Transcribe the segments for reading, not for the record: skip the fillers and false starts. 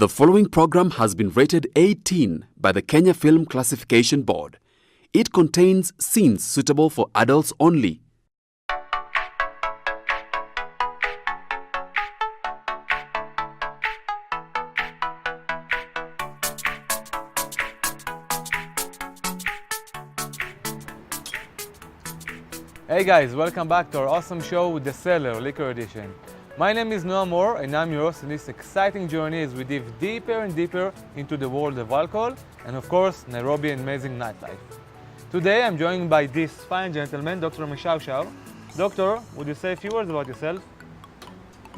The following program has been rated 18 by the Kenya Film Classification Board. It contains scenes suitable for adults only. Hey guys, welcome back to our awesome show with the Cellar, Liqour Edition. My name is Noah Moore and I'm your host in this exciting journey as we dive deeper and deeper into the world of alcohol and of course Nairobi amazing nightlife. Today I'm joined by this fine gentleman, Dr. Mishawshaw. Doctor, would you say a few words about yourself?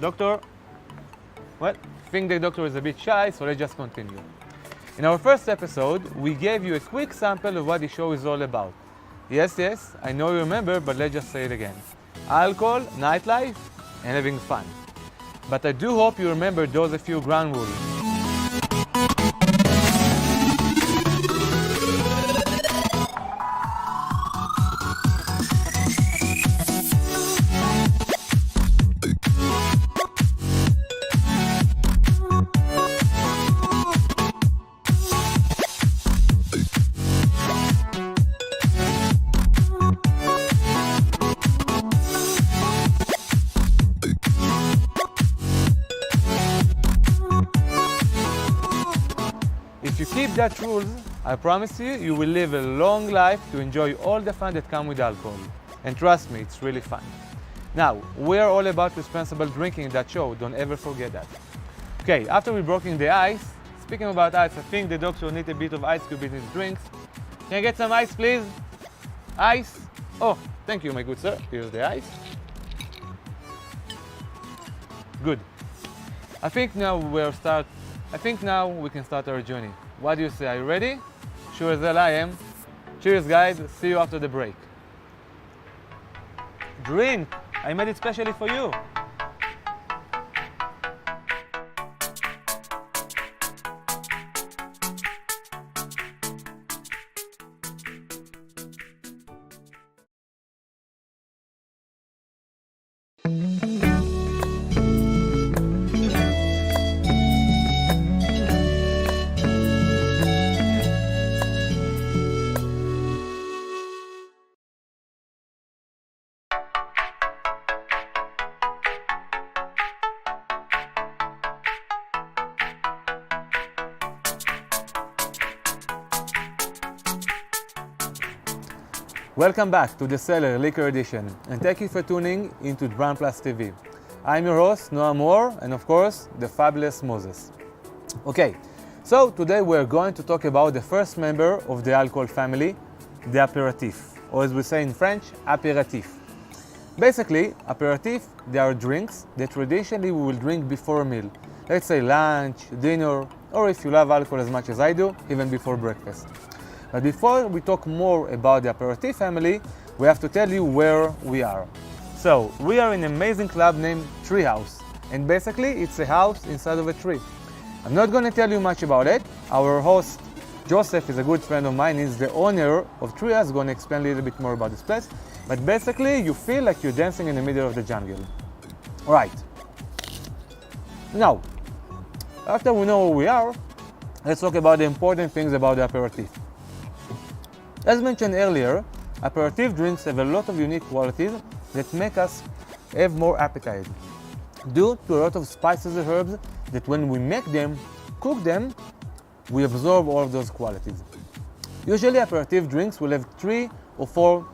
Doctor? Well, I think the doctor is a bit shy, so let's just continue. In our first episode, we gave you a quick sample of what the show is all about. Yes, I know you remember, but let's just say it again. Alcohol, nightlife, and having fun. But I do hope you remember those a few ground rules. If you keep that rules, I promise you, you will live a long life to enjoy all the fun that comes with alcohol. And trust me, it's really fun. Now, we're all about responsible drinking in that show, don't ever forget that. Okay, after we broken the ice, speaking about ice, I think the doctor needs a bit of ice cube in his drinks. Can I get some ice, please? Ice? Oh, thank you, my good sir. Here's the ice. Good. I think now we can start our journey. What do you say? Are you ready? Sure as hell I am. Cheers, guys. See you after the break. Drink. I made it specially for you. Welcome back to the Cellar, Liqour Edition, and thank you for tuning into BrandPlus TV. I'm your host, Noah Moore, and of course, the fabulous Moses. Okay, so today we're going to talk about the first member of the alcohol family, the aperitif, or as we say in French, apéritif. Basically, aperitif, they are drinks that traditionally we will drink before a meal. Let's say lunch, dinner, or if you love alcohol as much as I do, even before breakfast. But before we talk more about the aperitif family, we have to tell you where we are. So, we are in an amazing club named Treehouse, and basically it's a house inside of a tree. I'm not going to tell you much about it. Our host, Joseph, is a good friend of mine. He's the owner of Treehouse. He's going to explain a little bit more about this place. But basically, you feel like you're dancing in the middle of the jungle. Alright. Now, after we know where we are, let's talk about the important things about the aperitif. As mentioned earlier, aperitif drinks have a lot of unique qualities that make us have more appetite, due to a lot of spices and herbs that when we make them, cook them, we absorb all of those qualities. Usually aperitif drinks will have 3 or 4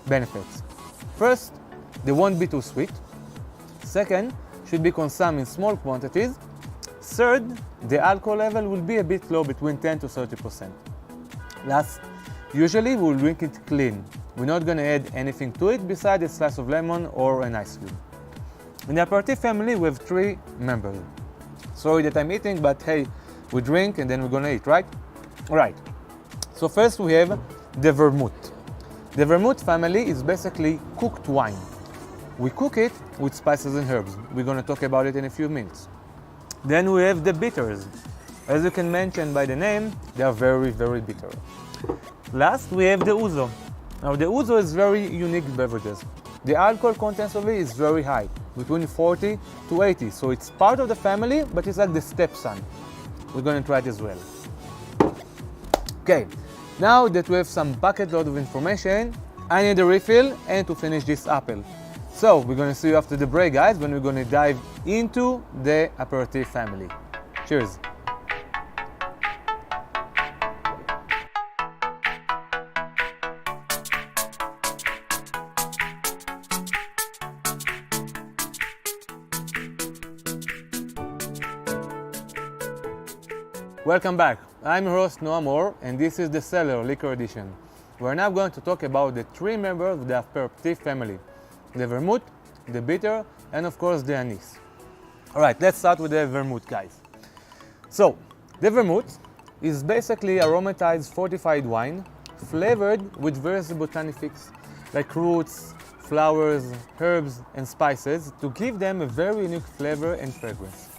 benefits. First, they won't be too sweet. Second, should be consumed in small quantities. Third, the alcohol level will be a bit low, between 10 to 30%. Last, usually we'll drink it clean. We're not going to add anything to it besides a slice of lemon or an ice cube. In the aperitif family, we have 3 members. Sorry that I'm eating, but hey, we drink and then we're going to eat, right? Alright. So first we have the vermouth. The vermouth family is basically cooked wine. We cook it with spices and herbs. We're going to talk about it in a few minutes. Then we have the bitters. As you can mention by the name, they are very, very bitter. Last, we have the ouzo. Now, the ouzo is very unique beverages. The alcohol content of it is very high, between 40 to 80. So it's part of the family, but it's like the stepson. we're going to try it as well. Okay, now that we have some bucket load of information, I need a refill and to finish this apple. So we're going to see you after the break, guys, when we're going to dive into the aperitif family. Cheers. Welcome back. I'm your host Noah Moore, and this is the Cellar Liqour Edition. We're now going to talk about the three members of the aperitif family: the vermouth, the bitter, and of course the anise. Alright, let's start with the vermouth, guys. So, the vermouth is basically aromatized fortified wine flavored with various botanifics like roots, flowers, herbs, and spices to give them a very unique flavor and fragrance.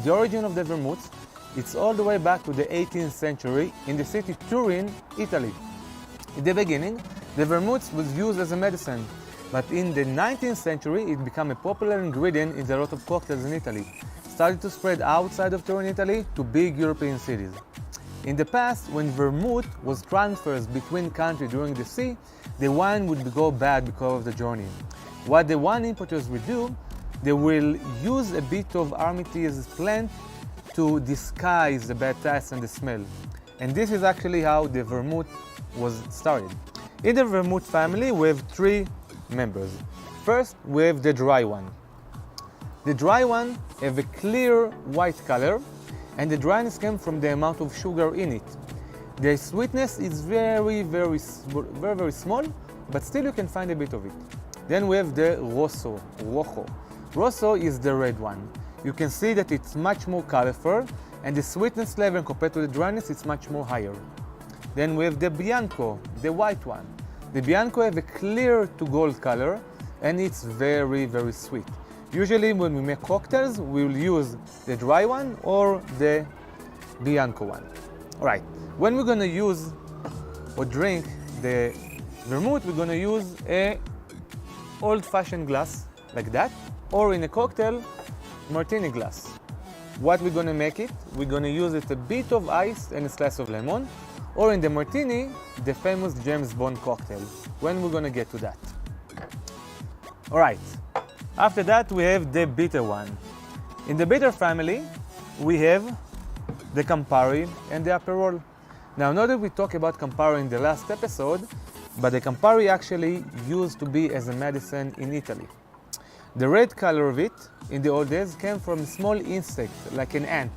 The origin of the vermouth, it's all the way back to the 18th century in the city Turin, Italy. In the beginning, the vermouth was used as a medicine, but in the 19th century it became a popular ingredient in a lot of cocktails in Italy. Started to spread outside of Turin, Italy to big European cities. In the past, when vermouth was transferred between countries during the sea, the wine would go bad because of the journey. What the wine importers will do, they will use a bit of Armitage plant to disguise the bad taste and the smell. And this is actually how the vermouth was started. In the vermouth family, we have three members. First, we have the dry one. The dry one have a clear white color, and the dryness comes from the amount of sugar in it. The sweetness is very small, but still you can find a bit of it. Then we have the rojo. Rojo is the red one. You can see that it's much more colorful, and the sweetness level compared to the dryness is much more higher. Then we have the bianco, the white one. The bianco have a clear to gold color, and it's very sweet. Usually when we make cocktails, we will use the dry one or the bianco one. Alright, when we're gonna use or drink the vermouth, we're gonna use a old-fashioned glass like that, or in a cocktail, martini glass. What we're gonna make it, we're gonna use it a bit of ice and a slice of lemon, or in the martini, the famous James Bond cocktail, when we're gonna get to that. Alright, after that we have the bitter one. In the bitter family, we have the Campari and the Aperol. Now, know that we talked about Campari in the last episode, but the Campari actually used to be as a medicine in Italy. The red color of it, in the old days, came from a small insect, like an ant,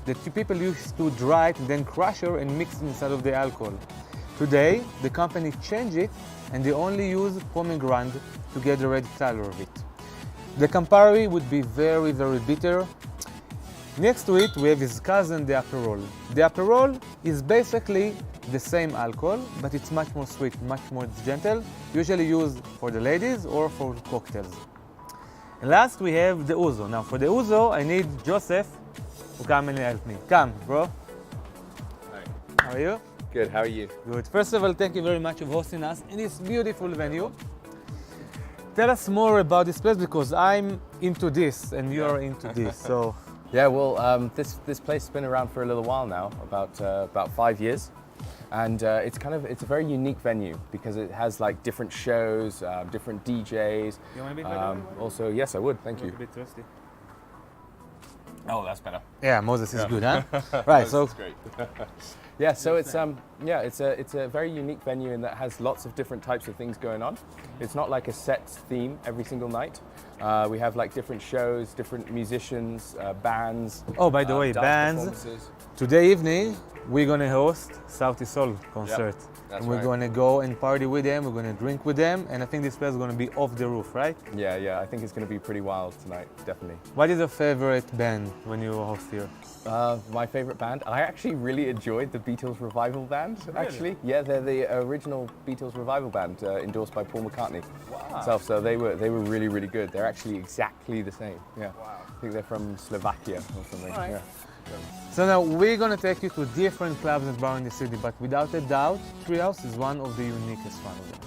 that people used to dry it and then crush it and mix it inside of the alcohol. Today, the company changed it and they only use pomegranate to get the red color of it. The Campari would be very bitter. Next to it, we have his cousin, the Aperol. The Aperol is basically the same alcohol, but it's much more sweet, much more gentle, usually used for the ladies or for cocktails. And last, we have the Ouzo. Now, for the Ouzo, I need Joseph to come and help me. Come, bro. Hi. How are you? Good, how are you? Good. First of all, thank you very much for hosting us in this beautiful venue. Tell us more about this place, because I'm into this and you're into this. So Yeah, well, this place has been around for a little while now, about 5 years. And it's a very unique venue because it has like different shows, different DJs. You want a bit also, yes, I would. Thank you. a bit thirsty. Oh, that's better. Yeah, Moses is good, huh? Right. So That's great. Yeah, so it's a very unique venue in that has lots of different types of things going on. It's not like a set theme every single night. We have like different shows, different musicians, bands. Oh, by the way, dance bands. performances. Today evening, we're gonna host Sauti Sol concert. that's and we're right. gonna go and party with them, we're gonna drink with them, and I think this place is gonna be off the roof, right? Yeah, I think it's going to be pretty wild tonight, definitely. What is your favorite band when you host here? My favorite band, I actually really enjoyed the Beatles Revival Band, actually. Yeah, they're the original Beatles Revival Band, endorsed by Paul McCartney himself, so they were really good. They're actually exactly the same, yeah. Wow. I think they're from Slovakia or something, All right. yeah. So now we're gonna take you to different clubs and bars in the city, but without a doubt, Treehouse is one of the uniquest one of them.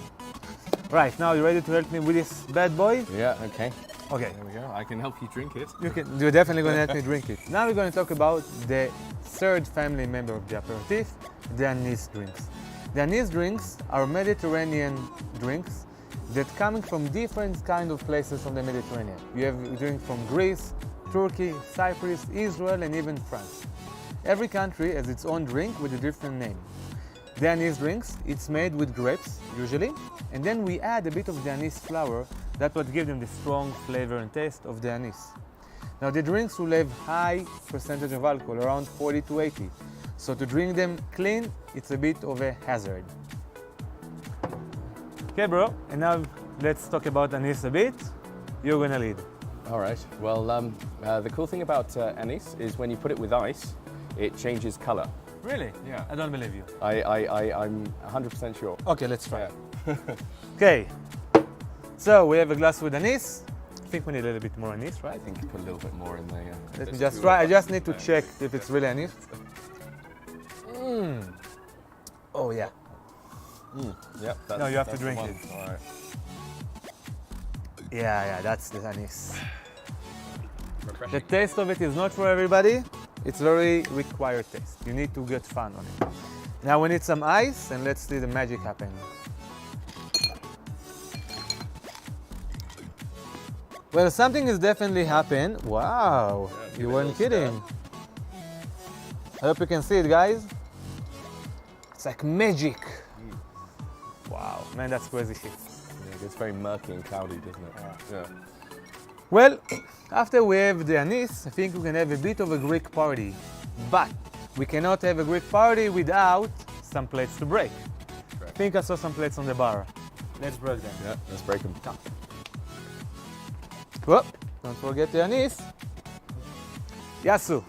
Right, now you ready to help me with this bad boy? Yeah, okay. Okay. There we go. I can help you drink it. You're definitely going to help me drink it. Now we're going to talk about the third family member of the aperitif, the anise drinks. The anise drinks are Mediterranean drinks that coming from different kind of places from the Mediterranean. You have drinks from Greece, Turkey, Cyprus, Israel, and even France. Every country has its own drink with a different name. The anise drinks, it's made with grapes, usually, and then we add a bit of the anise flower. That's what gives them the strong flavor and taste of the anise. Now the drinks will have high percentage of alcohol, around 40 to 80. So to drink them clean, it's a bit of a hazard. Okay, bro, and now let's talk about anise a bit. You're gonna lead. All right. Well, the cool thing about anise is when you put it with ice, it changes color. Really? Yeah. I don't believe you. I'm 100% sure. Okay, let's try. Yeah. Okay, so we have a glass with anise. I think we need a little bit more anise, I right? think you put a little bit more in there. Let me just try. I just need to check if it's really anise. Oh yeah. Yep. No, you have to that's the drink one. it. All right. Yeah, that's the anise. The Refreshing. taste of it is not for everybody. It's very required taste. You need to get fun on it. Now we need some ice, and let's see the magic happen. Well, something has definitely happened. Wow, Yeah, you give it a weren't little kidding. I hope you can see it, guys. It's like magic. Wow, man, that's crazy shit. Yeah, it gets very murky and cloudy, doesn't it? Yeah. Well, after we have the anise, I think we can have a bit of a Greek party. But we cannot have a Greek party without some plates to break. Correct. I think I saw some plates on the bar. Let's break them. Yeah. Let's break them. Whoop, don't forget the anise. Yasu.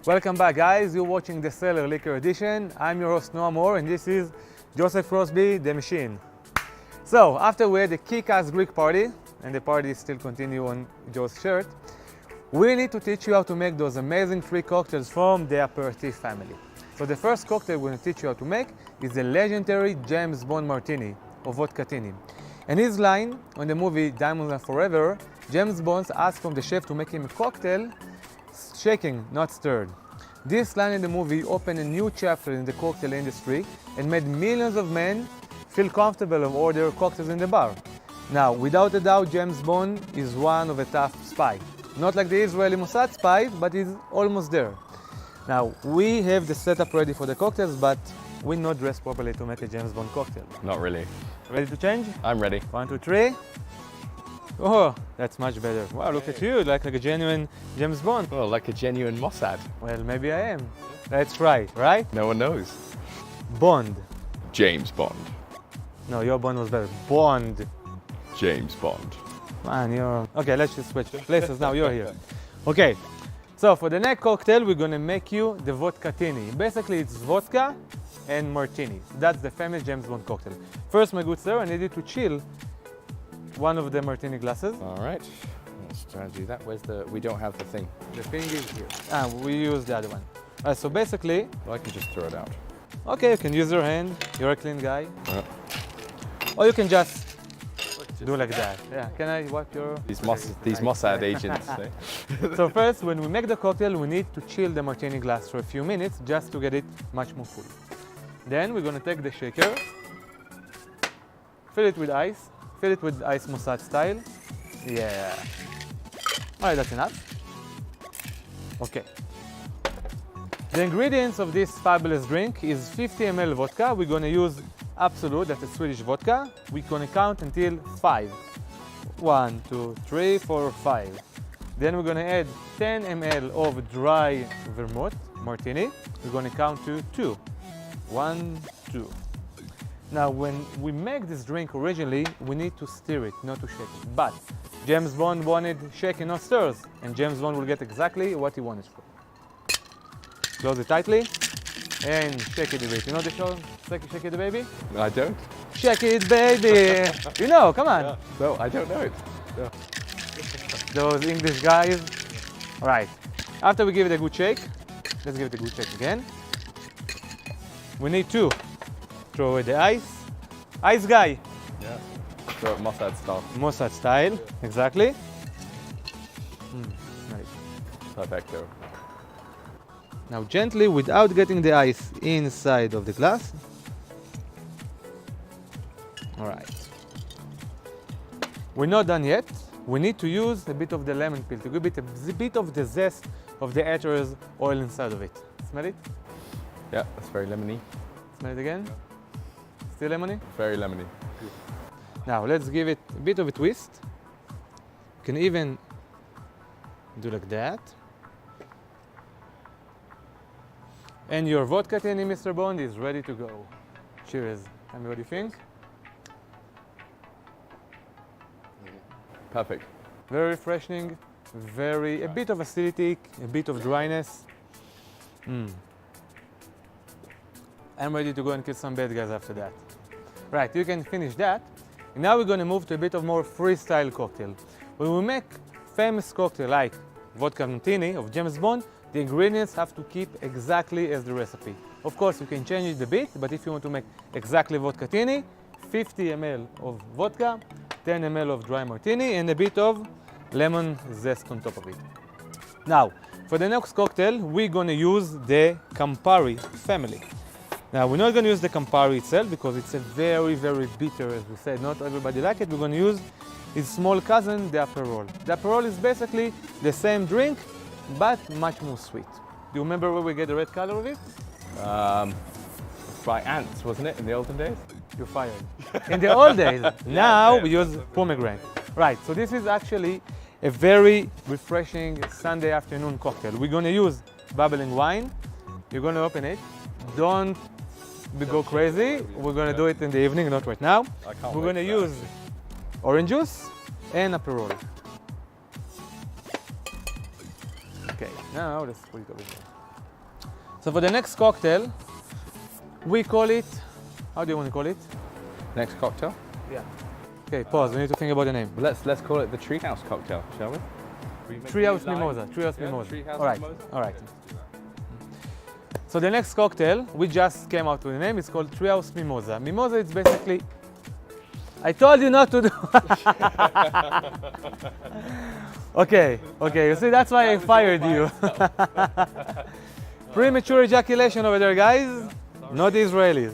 Welcome back, guys. You're watching the Cellar Liqour Edition. I'm your host Noah Moore, and this is Joseph Crosby, the machine. So, after we had a kick-ass Greek party, and the party still continue on Joe's shirt, we need to teach you how to make those amazing 3 cocktails from the aperitif family. So the first cocktail we're going to teach you how to make is the legendary James Bond Martini, or Vodkatini. And his line on the movie Diamonds Are Forever, James Bond asked from the chef to make him a cocktail, shaking, not stirred. This line in the movie opened a new chapter in the cocktail industry and made millions of men feel comfortable of order cocktails in the bar. Now, without a doubt, James Bond is one of a tough spy. Not like the Israeli Mossad spy, but he's almost there. Now, we have the setup ready for the cocktails, but we're not dressed properly to make a James Bond cocktail. Not really. Ready to change? I'm ready. 1, 2, 3. Oh, that's much better. Wow, look at you, like a genuine James Bond. Well, like a genuine Mossad. Well, maybe I am. Let's try, right? No one knows. Bond. James Bond. No, your Bond was better. Bond. James Bond. Man, you're... Okay, let's just switch places now. You're here. Okay, so for the next cocktail, we're gonna make you the Vodkatini. Basically, it's vodka and martini. That's the famous James Bond cocktail. First, my good sir, I need you to chill one of the martini glasses. All right. Let's try and do that. Where's the... We don't have the thing. The thing is here. We use the other one. So basically... Well, I can just throw it out. Okay, you can use your hand. You're a clean guy. Or you can just do like that. Yeah. Can I wipe your... These Mossad agents. Eh? So first, when we make the cocktail, we need to chill the martini glass for a few minutes just to get it much more full. Then we're gonna take the shaker, fill it with ice, Mossad style. Yeah. All right, that's enough. Okay. The ingredients of this fabulous drink is 50 ml vodka. We're gonna use Absolute, that's a Swedish vodka. We're gonna count until 5. 1, 2, 3, 4, 5. Then we're gonna add 10 ml of dry vermouth martini. We're gonna count to 2. 1, 2. Now, when we make this drink originally, we need to stir it, not to shake it. But James Bond wanted shaking, not stirs, and James Bond will get exactly what he wanted for. Close it tightly and shake it a bit. You know the show, Shake It Baby? I don't. Shake it, baby! You know, come on. Yeah. No, I don't know it. No. Those English guys. All right. After we give it a good shake, let's give it a good shake again. We need to throw away the ice. Ice guy. Yeah. Throw it Mossad style. Mossad style, exactly. Nice. Perfecto. Now gently, without getting the ice inside of the glass. All right. We're not done yet. We need to use a bit of the lemon peel to give it a bit of the zest of the ether's oil inside of it. Smell it? Yeah, that's very lemony. Smell it again? Still lemony? Very lemony. Now let's give it a bit of a twist. You can even do like that. And your Vodkatini, Mr. Bond, is ready to go. Cheers. Tell me what you think. Perfect. Very refreshing, a bit of acidity, a bit of dryness. I'm ready to go and kill some bad guys after that. Right, you can finish that. And now we're going to move to a bit of more freestyle cocktail. When we make famous cocktail like Vodka Martini of James Bond, the ingredients have to keep exactly as the recipe. Of course, you can change it a bit, but if you want to make exactly Vodkatini, 50 ml of vodka, 10 ml of dry martini, and a bit of lemon zest on top of it. Now, for the next cocktail, we're going to use the Campari family. Now, we're not going to use the Campari itself because it's a very, very bitter, as we said. Not everybody like it. We're going to use its small cousin, the Aperol. The Aperol is basically the same drink, but much more sweet. Do you remember where we get the red color of it? By ants, wasn't it, in the olden days? You're fired. In the old days. Now we use pomegranate. Right, so this is actually a very refreshing Sunday afternoon cocktail. We're going to use bubbling wine. You're going to open it. Don't go crazy. We're going to do it in the evening, not right now. We're going to use orange juice and Aperol. Okay, now let's put it over here. So for the next cocktail, we call it, how do you want to call it? Next cocktail? Yeah. Okay, pause, we need to think about the name. Let's call it the Treehouse cocktail, shall we? Treehouse Mimosa, Treehouse Mimosa. Treehouse All right, Mimosa? all right. So the next cocktail, we just came out with the name, it's called Treehouse Mimosa. Mimosa is basically, I told you not to do. Okay, you see, that's why I fired you. Premature ejaculation over there, guys. Not the Israelis.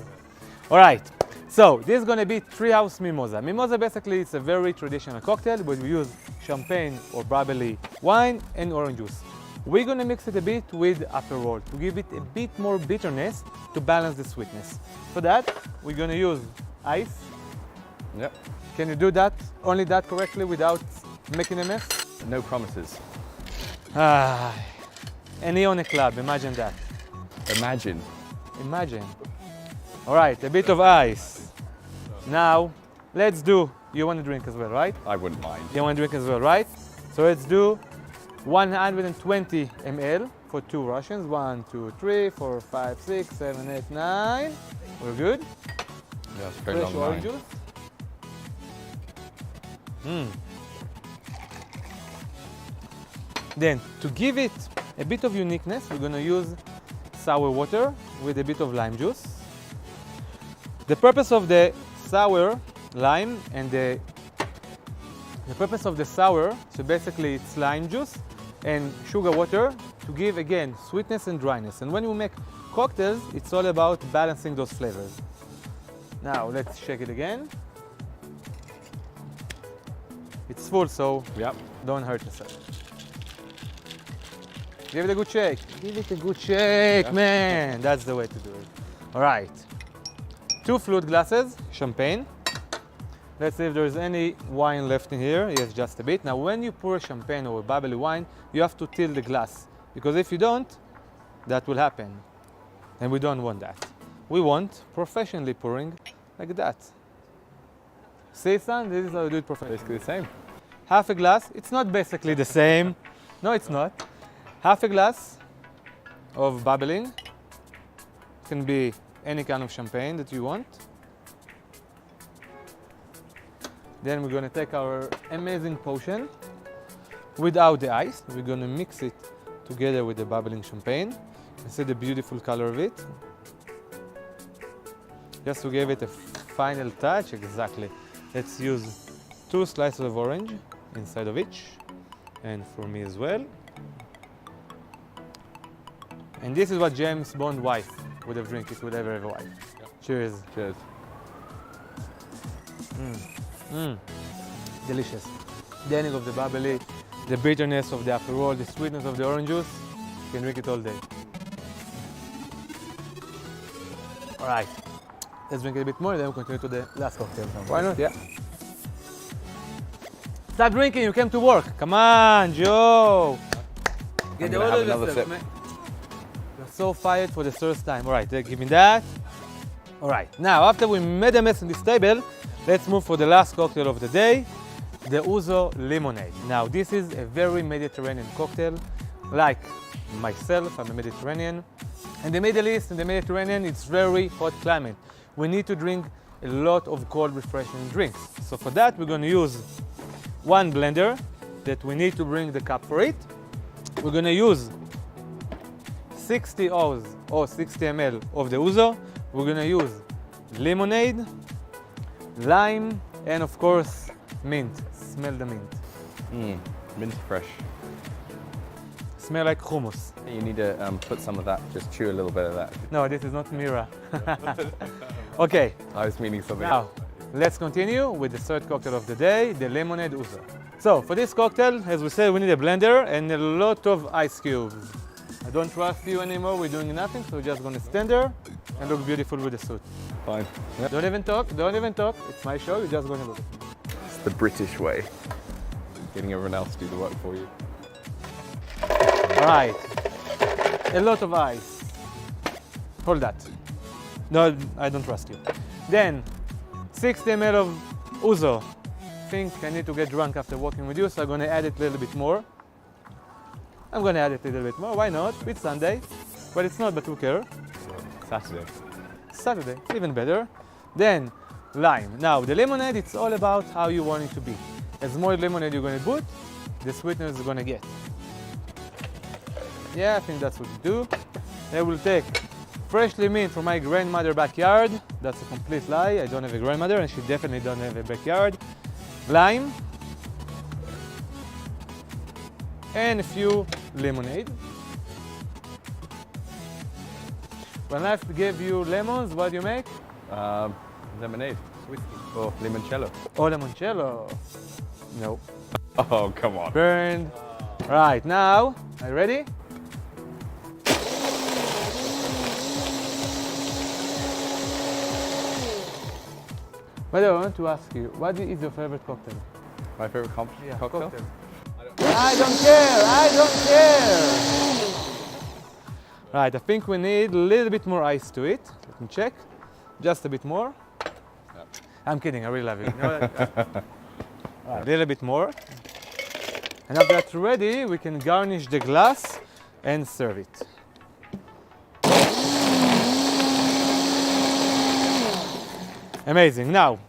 All right, so this is gonna be Treehouse Mimosa. Mimosa basically it's a very traditional cocktail where we use champagne or bubbly wine and orange juice. We're gonna mix it a bit with Aperol to give it a bit more bitterness to balance the sweetness. For that, we're gonna use ice. Yep. Can you do that, only that correctly without making a mess? No promises. And he on a club, imagine that. Imagine. Imagine. All right, a bit of ice. Now, let's do, you want to drink as well, right? I wouldn't mind. You want to drink as well, right? So let's do 120 ml for 2 Russians. 1, 2, 3, 4, 5, 6, 7, 8, 9. We're good. Yeah, it's very Fresh long orange line. juice. Then, to give it a bit of uniqueness, we're going to use sour water with a bit of lime juice. The purpose of the sour lime and the purpose of the sour, so basically it's lime juice and sugar water to give again sweetness and dryness. And when we make cocktails, it's all about balancing those flavors. Now let's shake it again. It's full, so Yep. don't hurt yourself. Give it a good shake. Give it a good shake, man. That's the way to do it. All right. 2 flute glasses, champagne. Let's see if there's any wine left in here. Yes, just a bit. Now, when you pour champagne or bubbly wine, you have to tilt the glass. Because if you don't, that will happen. And we don't want that. We want professionally pouring like that. See, son, this is how we do it professionally. Basically the same. Half a glass. It's not basically the same. No, it's not. Half a glass of bubbling. Can be any kind of champagne that you want. Then we're going to take our amazing potion without the ice. We're going to mix it together with the bubbling champagne. You see the beautiful color of it. Just to give it a final touch, exactly. Let's use 2 slices of orange inside of each, and for me as well. And this is what James Bond's wife would have drank if he would ever have a wife. Cheers. Cheers. Delicious. The ending of the bubbly, the bitterness of the Aperol, the sweetness of the orange juice. You can drink it all day. All right. Let's drink it a bit more, then we'll continue to the last cocktail. Why not? Yeah. Stop drinking, you came to work. Come on, Joe. I'm gonna have another sip. You're so fired for the first time. All right, give me that. All right, now after we made a mess in this table, let's move for the last cocktail of the day, the Ouzo lemonade. Now, this is a very Mediterranean cocktail. Like myself, I'm a Mediterranean. In the Middle East, in the Mediterranean, it's very hot climate. We need to drink a lot of cold, refreshing drinks. So for that, we're going to use 1 blender that we need to bring the cup for it. We're going to use 60 O's or 60 ml of the Ouzo. We're going to use lemonade, lime, and of course, mint. Smell the mint. Mint fresh. Smell like hummus. You need to put some of that, just chew a little bit of that. No, this is not Mira. Okay, I was meaning something now let's continue with the third cocktail of the day, the lemonade Ouzo. So for this cocktail, as we said, we need a blender and a lot of ice cubes. I don't trust you anymore, we're doing nothing, so we're just gonna stand there and look beautiful with the suit. Fine. Yep. Don't even talk, don't even talk. It's my show, you're just gonna look. It's the British way. Getting everyone else to do the work for you. All right, a lot of ice. Hold that. No, I don't trust you. Then, 60 ml of Ouzo. I think I need to get drunk after walking with you, so I'm gonna add it a little bit more. I'm gonna add it a little bit more, why not? It's Sunday. but it's not, but who cares? Saturday. Saturday, even better. Then lime. Now the lemonade, it's all about how you want it to be. As more lemonade you're going to put, the sweetness is going to get. Yeah, I think that's what you do. I will take freshly mint from my grandmother's backyard. That's a complete lie. I don't have a grandmother and she definitely don't have a backyard. Lime. And a few lemonade. When I give you lemons, what do you make? Lemonade. Whiskey. Or limoncello. Oh, limoncello. No. Oh, come on. Burned. Right, now, are you ready? By the way, I want to ask you, what is your favorite cocktail? My favorite cocktail? I don't care, I don't care! Right, I think we need a little bit more ice to it. Let me check. Just a bit more. Yep. I'm kidding, I really love it. You know that? Right, a little bit more. And after that's ready, we can garnish the glass and serve it. Amazing. Now,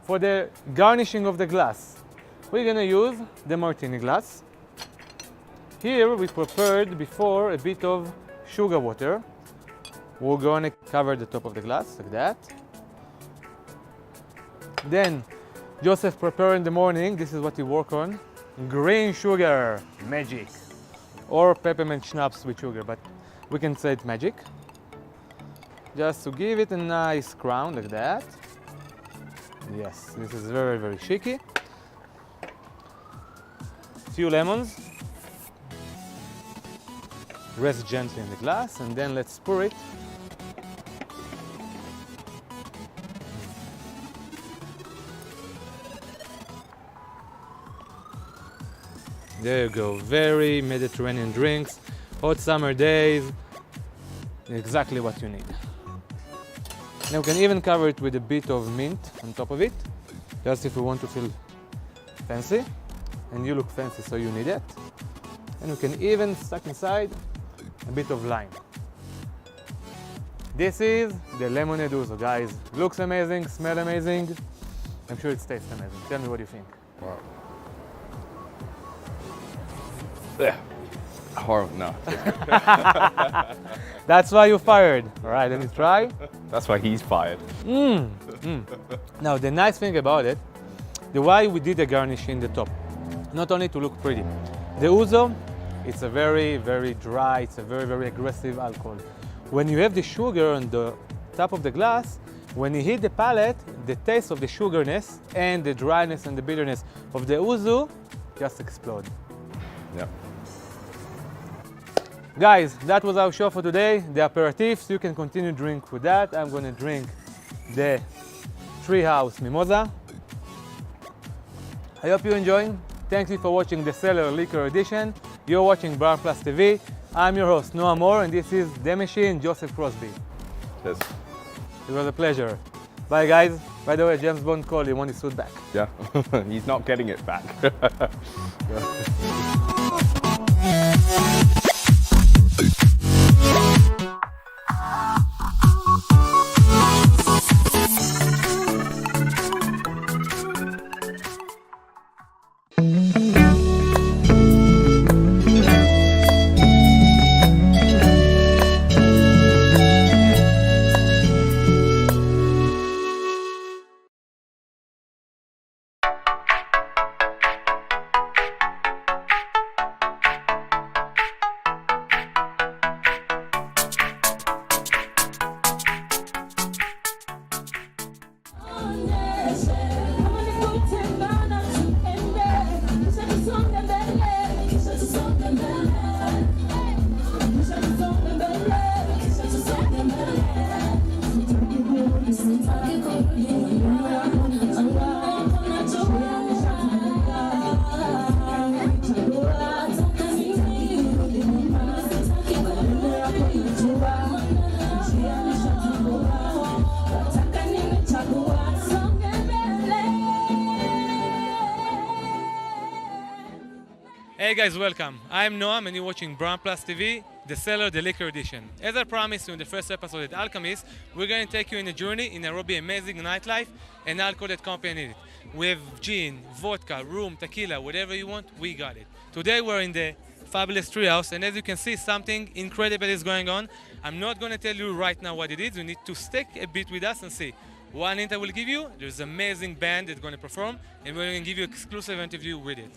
for the garnishing of the glass, we're gonna use the martini glass. Here we prepared before a bit of sugar water. We're gonna cover the top of the glass like that. Then Joseph prepared in the morning, this is what he work on, green sugar, magic. Or peppermint schnapps with sugar, but we can say it's magic. Just to give it a nice crown like that. Yes, this is very, very shaky. Few lemons. Rest gently in the glass and then let's pour it. There you go, very Mediterranean drinks, hot summer days, exactly what you need. Now we can even cover it with a bit of mint on top of it, just if we want to feel fancy. And you look fancy, so you need it. And we can even stuck inside a bit of lime. This is the lemonade ouzo, guys. Looks amazing, smells amazing. I'm sure it tastes amazing. Tell me what you think. Wow. Yeah. Horrible, no. That's why you fired. All right, let me try. That's why he's fired. Now, the nice thing about it, the way we did the garnish in the top, not only to look pretty. The ouzo, it's a very, very dry, it's a very, very aggressive alcohol. When you have the sugar on the top of the glass, when you hit the palate, the taste of the sugarness and the dryness and the bitterness of the ouzo just explode. Yep. Guys, that was our show for today. The aperitifs, you can continue to drink with that. I'm going to drink the Treehouse Mimosa. I hope you're enjoying. Thank you for watching the Cellar Liqour Edition. You're watching BrandPlus TV. I'm your host, Noah Moore, and this is The Machine, Joseph Crosby. Cheers. It was a pleasure. Bye, guys. By the way, James Bond called, he won his suit back. Yeah, he's not getting it back. Hey guys, welcome. I'm Noam and you're watching BrandPlus TV. the Cellar, the Liqour Edition. As I promised you in the first episode at Alchemist, we're going to take you on a journey in Nairobi amazing nightlife and alcohol that accompany it. We have gin, vodka, rum, tequila, whatever you want, we got it. Today we're in the fabulous treehouse, and as you can see, something incredible is going on. I'm not going to tell you right now what it is. You need to stick a bit with us and see. One hint I will give you, there's an amazing band that's going to perform, and we're going to give you an exclusive interview with it.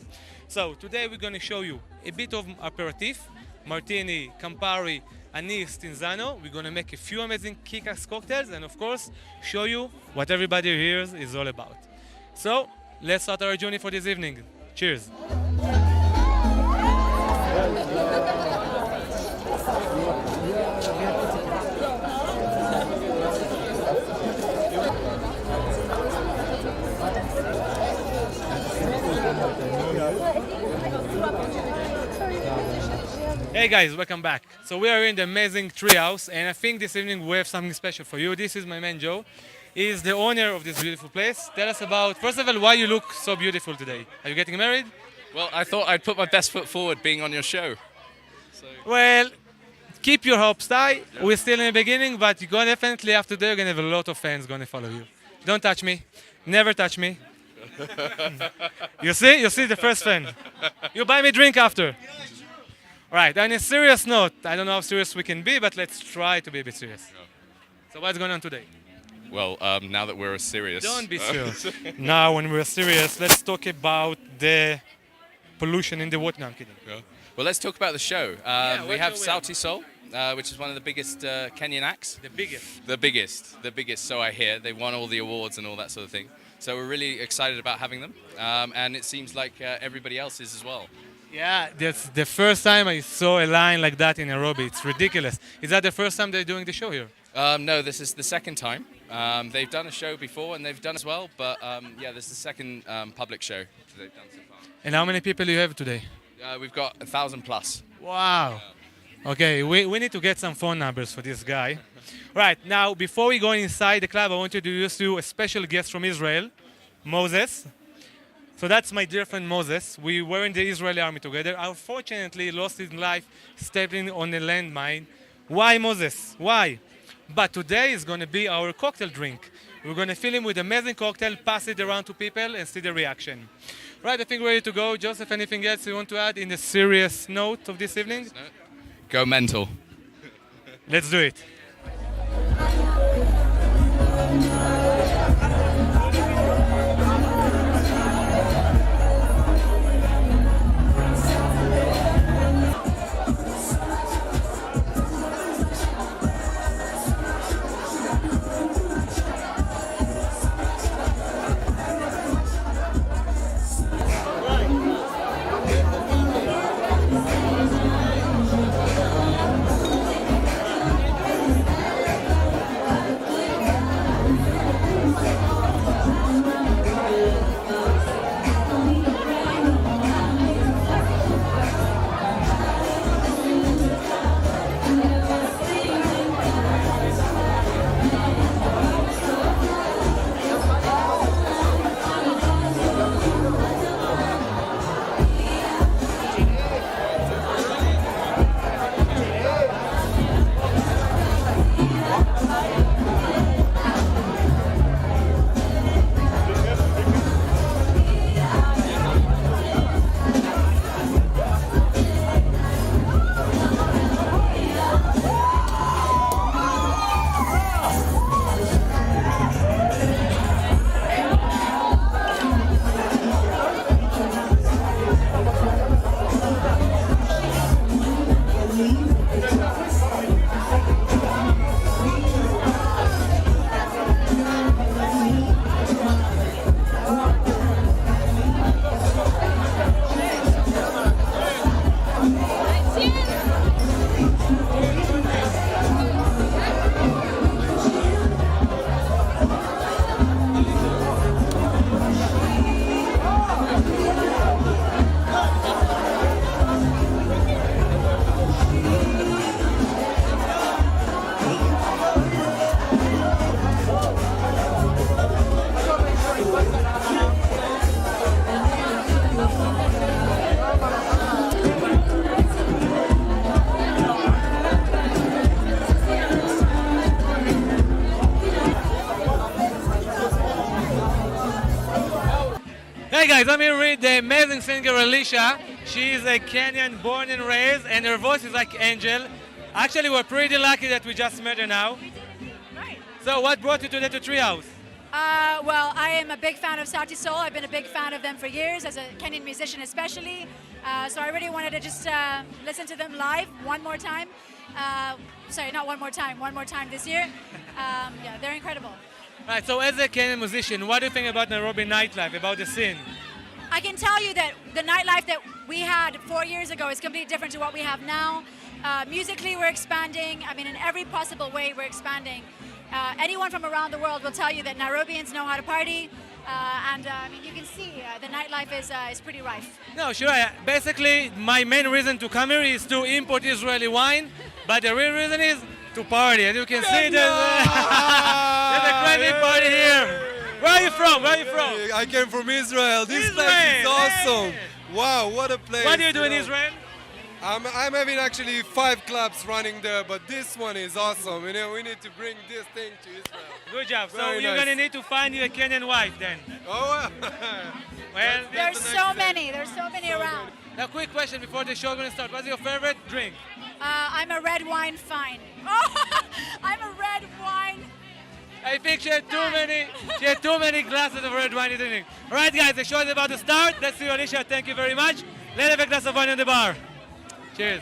So today we're going to show you a bit of aperitif, martini, Campari, anise, Tinzano. We're going to make a few amazing kick-ass cocktails, and of course, show you what everybody here is all about. So let's start our journey for this evening. Cheers. Hey guys, welcome back. So we are in the amazing treehouse, and I think this evening we have something special for you. This is my man Joe. He is the owner of this beautiful place. Tell us about, first of all, why you look so beautiful today. Are you getting married? Well, I thought I'd put my best foot forward being on your show. Well, keep your hopes high. We're still in the beginning, but you're going to definitely after that, you're going to have a lot of fans going to follow you. Don't touch me. Never touch me. You see the first fan. You buy me a drink after. Right, on a serious note, I don't know how serious we can be, but let's try to be a bit serious. So what's going on today? Well, now that we're serious... Don't be serious. Now, when we're serious, let's talk about the pollution in the water. No, I'm kidding. Yeah. Well, let's talk about the show. We have Sauti Sol, which is one of the biggest Kenyan acts. The biggest. The biggest, so I hear. They won all the awards and all that sort of thing. So we're really excited about having them, and it seems like everybody else is as well. Yeah, that's the first time I saw a line like that in Nairobi. It's ridiculous. Is that the first time they're doing the show here? No, this is the second time. They've done a show before, and they've done as well, but yeah, this is the second public show they've done so far. And how many people do you have today? We've got 1,000 plus. Wow. Okay, we need to get some phone numbers for this guy. Right, now, before we go inside the club, I want to introduce you a special guest from Israel, Moses. So that's my dear friend Moses. We were in the Israeli army together. Unfortunately, lost his life stepping on a landmine. Why, Moses? Why? But today is going to be our cocktail drink. We're going to fill him with amazing cocktail, pass it around to people, and see the reaction. Right, I think we're ready to go. Joseph, anything else you want to add in the serious note of this evening? Go mental. Let's do it. guys, I'm here with the amazing singer Alicia. She is a Kenyan born and raised, and her voice is like angel. Actually, we're pretty lucky that we just met her now. Right. So what brought you today to Treehouse? Well, I am a big fan of Sauti Sol. I've been a big fan of them for years, as a Kenyan musician especially. So I really wanted to just listen to them live one more time. Sorry, not one more time this year. Yeah, they're incredible. Right, so as a Kenyan musician, what do you think about Nairobi nightlife, about the scene? I can tell you that the nightlife that we had 4 years ago is completely different to what we have now. Musically, we're expanding. I mean, in every possible way, we're expanding. Anyone from around the world will tell you that Nairobians know how to party. I mean, you can see the nightlife is pretty rife. No, sure. Basically, my main reason to come here is to import Israeli wine, but the real reason is to party. As you can see, there's a crazy party here. Where are you from? Where are you from? I came from Israel. This Israel. place is awesome. Hey. Wow, what a place. What do you do in know. Israel? I'm having actually 5 clubs running there, but this one is awesome. You know, we need to bring this thing to Israel. Good job. So Very you're nice. gonna need to find you a Kenyan wife then. Oh, Well, There's so many. There's so many around. a quick question before the show gonna start. What's your favorite drink? I'm a red wine fine. Oh, I'm a red wine. I think she had too many glasses of red wine in the drink. All right, guys, the show is about to start. Let's see Alicia. Thank you very much. Let's have a glass of wine in the bar. Cheers.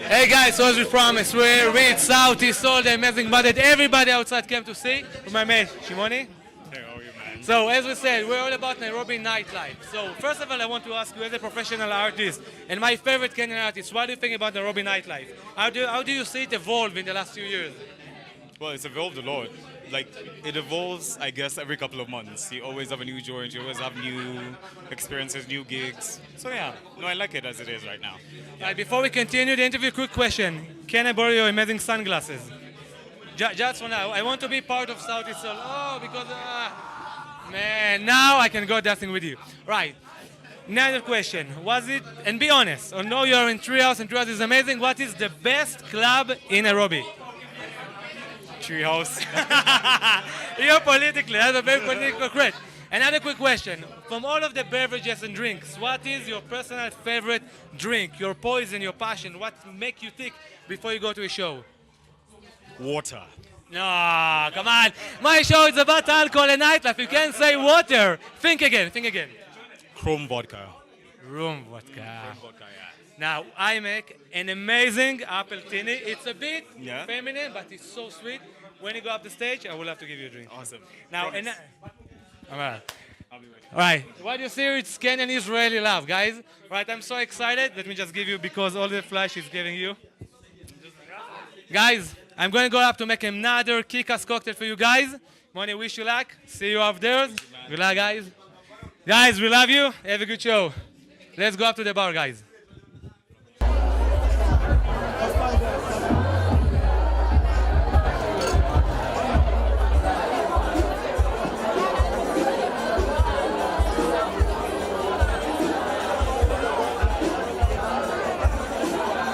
Hey guys, so as we promised, we're with Sauti Sol, the amazing band that everybody outside came to see. With my mate, Shimoni. Hey, how are you, man? So as we said, we're all about Nairobi nightlife. So first of all, I want to ask you, as a professional artist and my favorite Kenyan artist, what do you think about Nairobi nightlife? How do you see it evolve in the last few years? Well, it's evolved a lot. Like, it evolves, I guess, every couple of months. You always have a new joint, you always have new experiences, new gigs. So yeah, no, I like it as it is right now. Right, before we continue the interview, quick question. Can I borrow your amazing sunglasses? Just for now. I want to be part of Sauti Sol. Oh, because, man, now I can go dancing with you. Right. Another question. Was it, and be honest, I know you're in Treehouse and Treehouse is amazing. What is the best club in Nairobi? Treehouse. You're politically, that's a very political correct. Another quick question. From all of the beverages and drinks, what is your personal favorite drink, your poison, your passion? What make you tick before you go to a show? Water. No, come on. My show is about alcohol and nightlife. You can't say water. Think again, think again. Chrome vodka. Room vodka. Vodka, yeah. Now, I make an amazing apple tini. It's a bit Yeah. feminine, but it's so sweet. When you go up the stage, I will have to give you a drink. Awesome. Now, Promise. all right. I'll be waiting. All right. What you see, it's Kenyan Israeli love, guys. All right, I'm so excited. Let me just give you, because all the flash is giving you. Guys, I'm going to go up to make another kick-ass cocktail for you guys. Moni, wish you luck. See you upstairs. Good luck, guys. Guys, we love you. Have a good show. Let's go up to the bar, guys.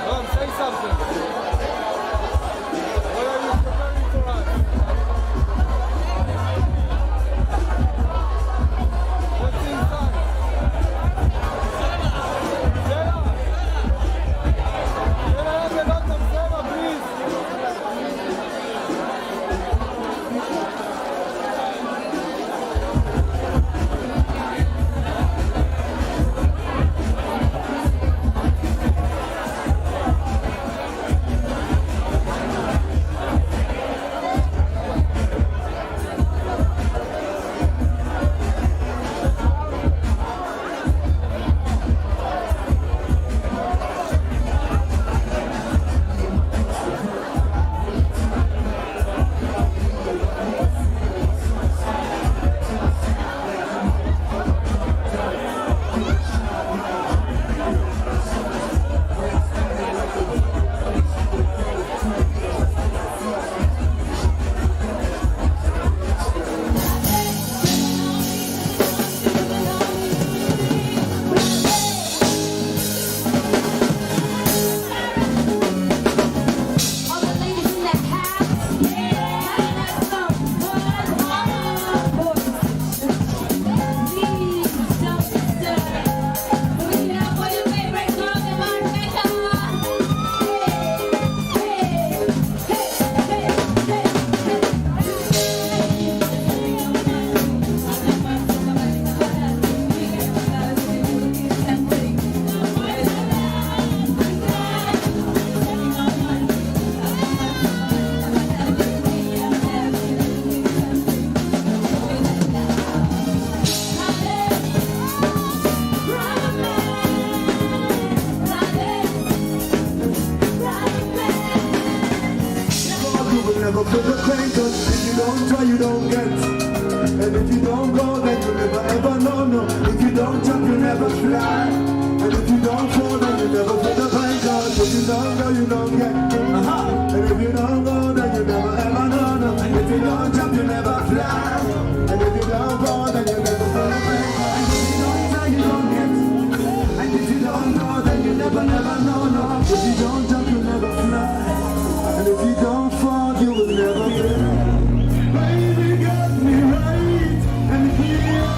Mom, say something. What are you preparing for us? What's inside? never feel the pain, 'cause if you don't try, you don't get. And if you don't go, then you'll never ever know, no. If you don't jump, you never fly. And if you don't fall, then you never feel the pain, 'cause if you don't go, you don't get. And if you don't go, then you never ever know, no. If you don't jump, you never fly. And if you don't fall, then you never feel the pain, 'cause if you don't try, you don't get. And if you don't go, then you never know, no. If you don't jump, you never fly. And if you don't fall, you will never feel. Baby got me right, and here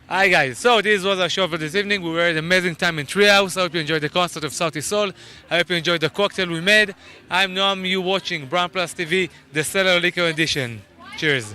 Hi guys, so this was our show for this evening. We were at an amazing time in Treehouse. I hope you enjoyed the concert of Sauti Soul. I hope you enjoyed the cocktail we made. I'm Noam, you watching BrandPlus TV, the Cellar Liqour Edition. Cheers.